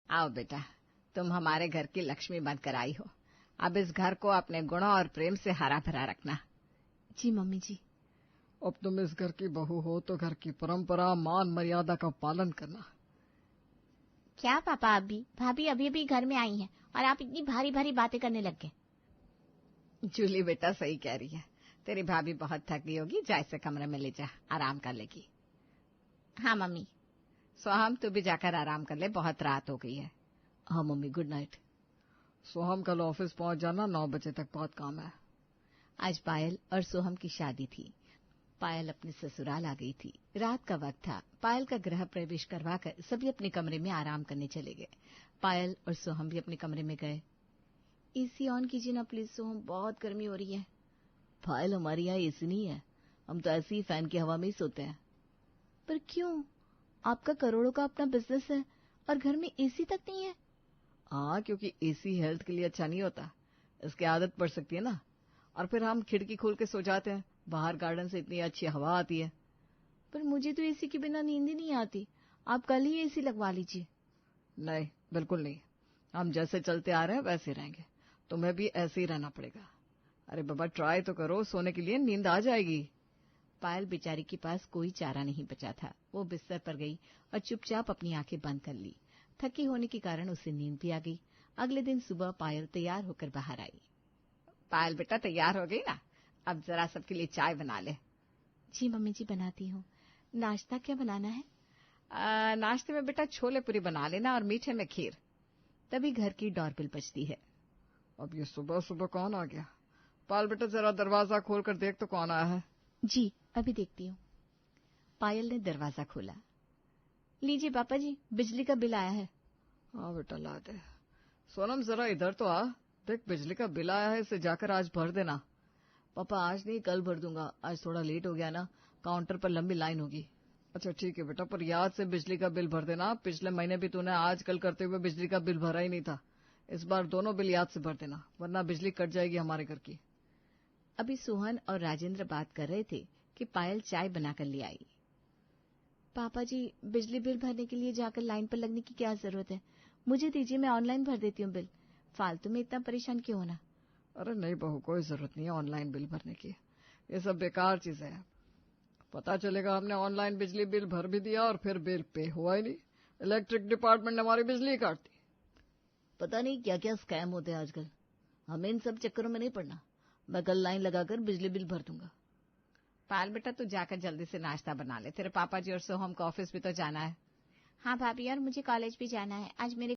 आओ बेटा, तुम हमारे घर की लक्ष्मी बनकर आई हो। अब इस घर को अपने गुणों और प्रेम से हरा भरा रखना। जी मम्मी जी। अब तुम इस घर की बहू हो तो घर की परंपरा मान मर्यादा का पालन करना। क्या पापा, भाभी अभी अभी घर में आई हैं और आप इतनी भारी भारी बातें करने लग गए। जूली बेटा सही कह रही है, तेरी भाभी बहुत थक गई होगी, जा इसे कमरे में ले जा, आराम कर लेगी। हाँ मम्मी। सोहम तू भी जाकर आराम कर ले, बहुत रात हो गई है। हाँ मम्मी, गुड नाइट। सोहम कल ऑफिस पहुंच जाना, 9 बजे तक बहुत काम है। आज पायल और सोहम की शादी थी। पायल अपने ससुराल आ गई थी। रात का वक्त था। पायल का गृह प्रवेश करवाकर सभी अपने कमरे में आराम करने चले गए। पायल और सोहम भी अपने कमरे में गए। एसी ऑन कीजिए ना प्लीज सोहम, बहुत गर्मी हो रही है। पायल, हमारे यहाँ एसी नहीं है, हम तो ऐसे ही फैन की हवा में ही सोते हैं। पर क्यों? आपका करोड़ों का अपना बिजनेस है और घर में एसी तक नहीं है। हाँ, क्योंकि एसी हेल्थ के लिए अच्छा नहीं होता, इसकी आदत पड़ सकती है ना। और फिर हम खिड़की खोल के सो जाते हैं, बाहर गार्डन से इतनी अच्छी हवा आती है। पर मुझे तो एसी के बिना नींद ही नहीं आती। आप कल ही एसी लगवा लीजिए। नहीं, बिल्कुल नहीं, हम जैसे चलते आ रहे हैं वैसे रहेंगे, तुम्हें भी ऐसे ही रहना पड़ेगा। अरे बाबा, ट्राई तो करो, सोने के लिए नींद आ जाएगी। पायल बेचारी के पास कोई चारा नहीं बचा था। वो बिस्तर पर गई और चुपचाप अपनी आंखें बंद कर ली। थकी होने के कारण उसे नींद भी आ गई। अगले दिन सुबह पायल तैयार होकर बाहर आई। पायल बेटा तैयार हो गई ना, अब जरा सबके लिए चाय बना ले। जी मम्मी जी, बनाती हूँ। नाश्ता क्या बनाना है? नाश्ते में बेटा छोले पूरी बना लेना और मीठे में खीर। तभी घर की डोरबेल बजती है। अब ये सुबह सुबह कौन आ गया? पायल बेटा जरा दरवाजा खोल कर देख तो कौन आया है। जी अभी देखती हूँ। पायल ने दरवाजा खोला। लीजिए पापा जी, बिजली का बिल आया है। हाँ बेटा, ला दे। सोनम जरा इधर तो आ, देख बिजली का बिल आया है, इसे जाकर आज भर देना। पापा आज नहीं, कल भर दूंगा, आज थोड़ा लेट हो गया ना, काउंटर पर लंबी लाइन होगी। अच्छा ठीक है बेटा, पर याद से बिजली का बिल भर देना। पिछले महीने भी तूने आज कल करते हुए बिजली का बिल भरा ही नहीं था, इस बार दोनों बिल याद से भर देना, वरना बिजली कट जाएगी हमारे घर की। अभी सोहन और राजेंद्र बात कर रहे थे कि पायल चाय बनाकर ले आई। पापा जी, बिजली बिल भरने के लिए जाकर लाइन पर लगने की क्या जरूरत है? मुझे दीजिए, मैं ऑनलाइन भर देती हूँ बिल। फालतू में इतना परेशान क्यों होना? अरे नहीं बहू, कोई जरूरत नहीं है ऑनलाइन बिल भरने की, ये सब बेकार चीजें हैं। पता चलेगा हमने ऑनलाइन बिजली बिल भर भी दिया और फिर बिल पे हुआ ही नहीं। इलेक्ट्रिक डिपार्टमेंट ने हमारी बिजली काट दी। पता नहीं क्या क्या स्कैम होते हैं आजकल, हमें इन सब चक्करों में नहीं पड़ना। मैं कल लाइन लगाकर बिजली बिल भर दूंगा। पायल बेटा तू जाकर जल्दी से नाश्ता बना ले, तेरे पापा जी और सोहम को ऑफिस भी तो जाना है। हाँ भाभी, और मुझे कॉलेज भी जाना है। आज मेरे